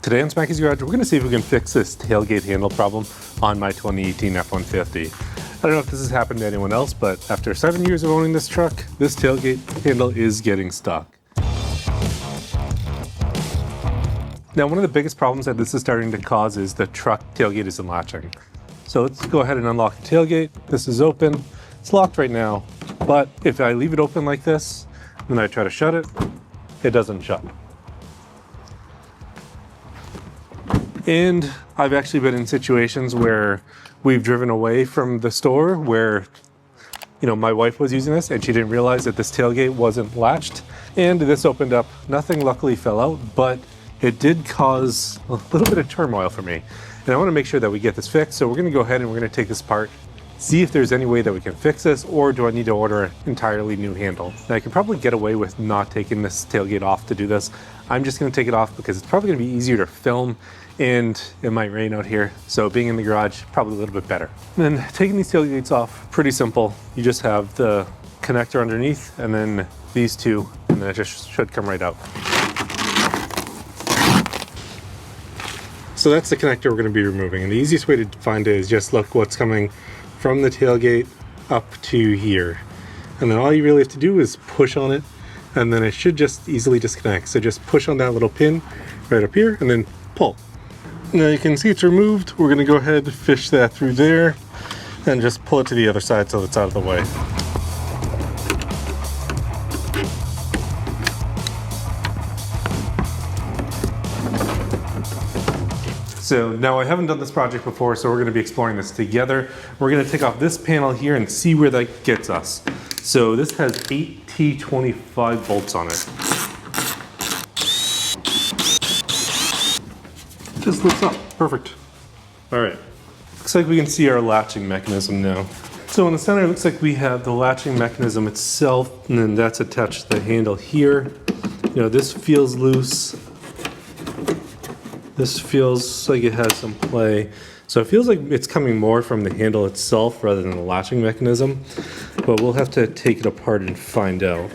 Today on Smackey's Garage, we're going to see if we can fix this tailgate handle problem on my 2018 F-150. I don't know if this has happened to anyone else, but after 7 years of owning this truck, this tailgate handle is getting stuck. Now, one of the biggest problems that this is starting to cause is the truck tailgate isn't latching. So let's go ahead and unlock the tailgate. This is open. It's locked right now, but if I leave it open like this, and I try to shut it, it doesn't shut. And I've actually been in situations where we've driven away from the store where, my wife was using this and she didn't realize that this tailgate wasn't latched, and this opened up. Nothing luckily fell out, but it did cause a little bit of turmoil for me. And I want to make sure that we get this fixed. So we're going to go ahead and we're going to take this apart, see if there's any way that we can fix this, or do I need to order an entirely new handle? Now, I can probably get away with not taking this tailgate off to do this. I'm just going to take it off because it's probably going to be easier to film, and it might rain out here, so being in the garage, probably a little bit better. And then taking these tailgates off, pretty simple. You just have the connector underneath, and then these two, and then it just should come right out. So that's the connector we're going to be removing, and the easiest way to find it is just look what's coming from the tailgate up to here. And then all you really have to do is push on it, and then it should just easily disconnect. So just push on that little pin right up here, and then pull. Now you can see it's removed. We're going to go ahead and fish that through there and just pull it to the other side so it's out of the way. So now I haven't done this project before, so we're going to be exploring this together. We're going to take off this panel here and see where that gets us. So this has 8 T25 bolts on it. Just lifts up, perfect. All right, looks like we can see our latching mechanism now. So in the center, it looks like we have the latching mechanism itself, and then that's attached to the handle here. This feels loose. This feels like it has some play. So it feels like it's coming more from the handle itself rather than the latching mechanism, but we'll have to take it apart and find out.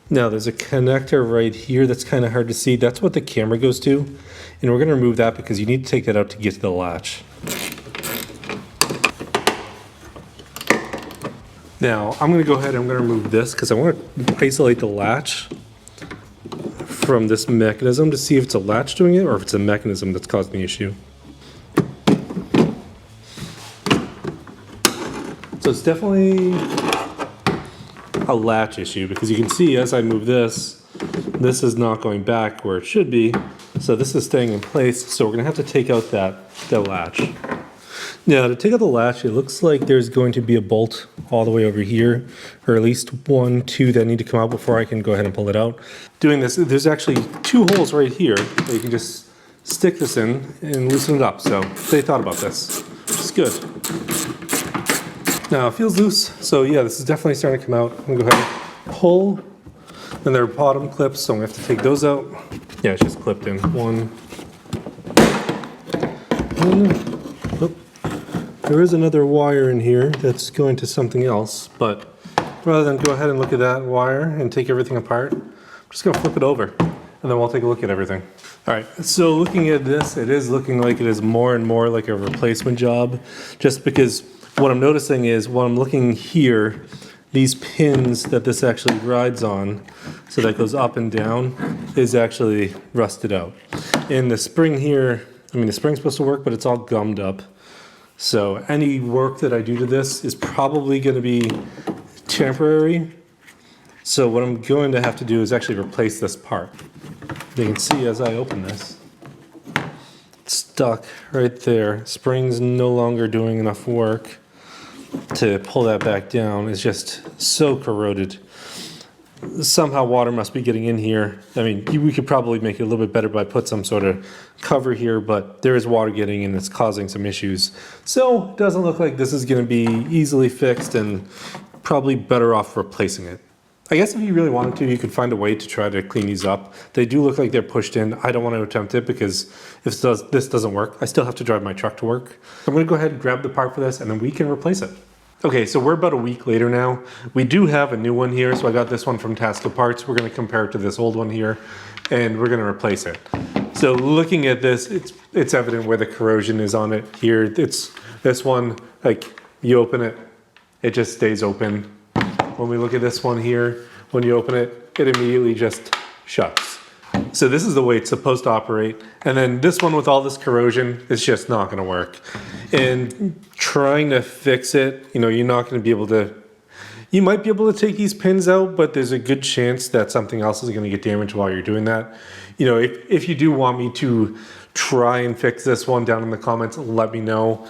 Now there's a connector right here that's kind of hard to see. That's what the camera goes to. And we're going to remove that because you need to take that out to get to the latch. Now I'm going to go ahead and I'm going to remove this because I want to isolate the latch from this mechanism to see if it's a latch doing it or if it's a mechanism that's causing the issue. So it's definitely a latch issue because you can see as I move this is not going back where it should be. So this is staying in place. So we're gonna have to take out that latch. Now to take out the latch, it looks like there's going to be a bolt all the way over here, or at least 1, 2 that need to come out before I can go ahead and pull it out. Doing this, there's actually 2 holes right here that you can just stick this in and loosen it up. So they thought about this. It's good. Now it feels loose, so yeah, this is definitely starting to come out. I'm gonna go ahead and pull, and there are bottom clips, so I'm gonna have to take those out. Yeah, it's just clipped in. 1. Oh, there is another wire in here that's going to something else, but rather than go ahead and look at that wire and take everything apart, I'm just gonna flip it over, and then we'll take a look at everything. All right, so looking at this, it is looking like it is more and more like a replacement job, just because what I'm noticing is when I'm looking here, these pins that this actually rides on, so that goes up and down, is actually rusted out. And the spring here, the spring's supposed to work, but it's all gummed up. So any work that I do to this is probably going to be temporary. So what I'm going to have to do is actually replace this part. You can see as I open this, it's stuck right there. Spring's no longer doing enough work to pull that back down. It's just so corroded. Somehow water must be getting in here. We could probably make it a little bit better by put some sort of cover here, but there is water getting in, it's causing some issues. So it doesn't look like this is going to be easily fixed, and probably better off replacing it. I guess if you really wanted to, you could find a way to try to clean these up. They do look like they're pushed in. I don't want to attempt it because if this doesn't work, I still have to drive my truck to work. I'm going to go ahead and grab the part for this, and then we can replace it. Okay, so we're about a week later now. We do have a new one here, so I got this one from Tasca Parts. We're going to compare it to this old one here, and we're going to replace it. So looking at this, it's evident where the corrosion is on it here. It's this one, like you open it, it just stays open. When we look at this one here, when you open it, it immediately just shuts. So this is the way it's supposed to operate. And then this one with all this corrosion, it's just not gonna work. And trying to fix it, you know, you're not gonna be able to, you might be able to take these pins out, but there's a good chance that something else is gonna get damaged while you're doing that. You know, if you do want me to try and fix this one, down in the comments, let me know.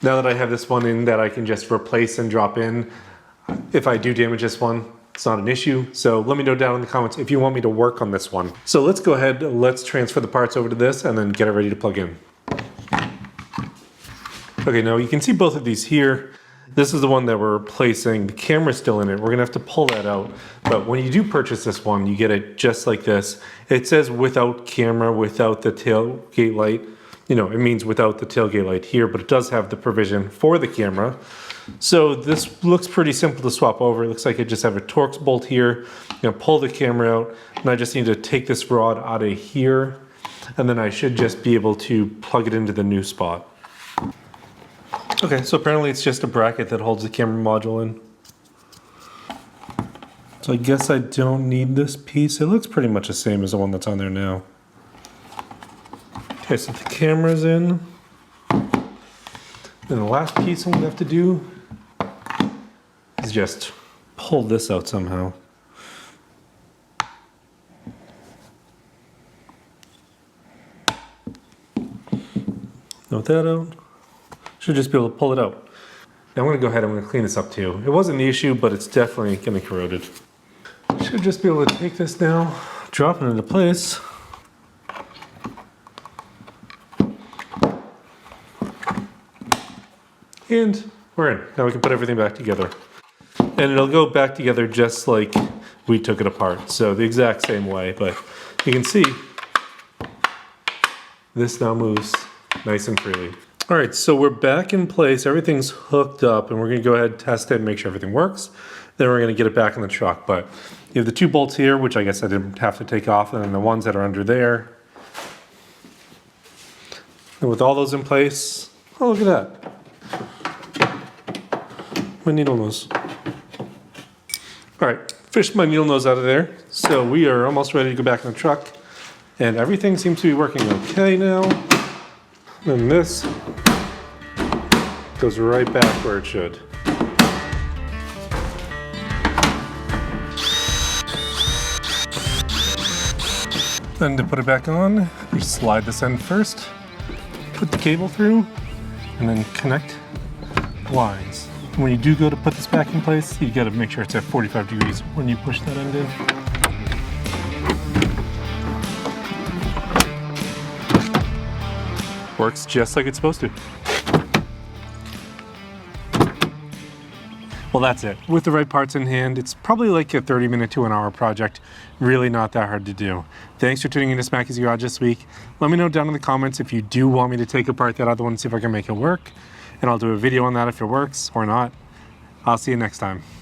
Now that I have this one in that I can just replace and drop in, if I do damage this one, it's not an issue. So let me know down in the comments if you want me to work on this one. So let's go ahead, let's transfer the parts over to this and then get it ready to plug in. Okay, now you can see both of these here. This is the one that we're replacing. The camera's still in it. We're gonna have to pull that out. But when you do purchase this one, you get it just like this. It says without camera, without the tailgate light. You know, it means without the tailgate light here, but it does have the provision for the camera. So this looks pretty simple to swap over. It looks like I just have a Torx bolt here. I'm gonna pull the camera out, and I just need to take this rod out of here, and then I should just be able to plug it into the new spot. Okay, so apparently it's just a bracket that holds the camera module in. So I guess I don't need this piece. It looks pretty much the same as the one that's on there now. Okay, so the camera's in. Then the last piece I'm gonna have to do is just pull this out somehow. Note that out. Should just be able to pull it out. Now I'm gonna go ahead and I'm gonna clean this up too. It wasn't the issue, but it's definitely getting corroded. Should just be able to take this now, drop it into place. And we're in. Now we can put everything back together. And it'll go back together just like we took it apart. So the exact same way, but you can see this now moves nice and freely. All right, so we're back in place. Everything's hooked up, and we're gonna go ahead and test it and make sure everything works. Then we're gonna get it back in the truck. But you have the two bolts here, which I guess I didn't have to take off, and then the ones that are under there. And with all those in place, oh, look at that. My needle nose. All right, fished my needle nose out of there. So we are almost ready to go back in the truck, and everything seems to be working okay now. And this goes right back where it should. Then to put it back on, you slide this end first, put the cable through, and then connect the lines. When you do go to put this back in place, you gotta make sure it's at 45 degrees when you push that end in. Works just like it's supposed to. Well, that's it. With the right parts in hand, it's probably like a 30-minute to an hour project. Really not that hard to do. Thanks for tuning in to Smackey's Garage this week. Let me know down in the comments if you do want me to take apart that other one and see if I can make it work. And I'll do a video on that if it works or not. I'll see you next time.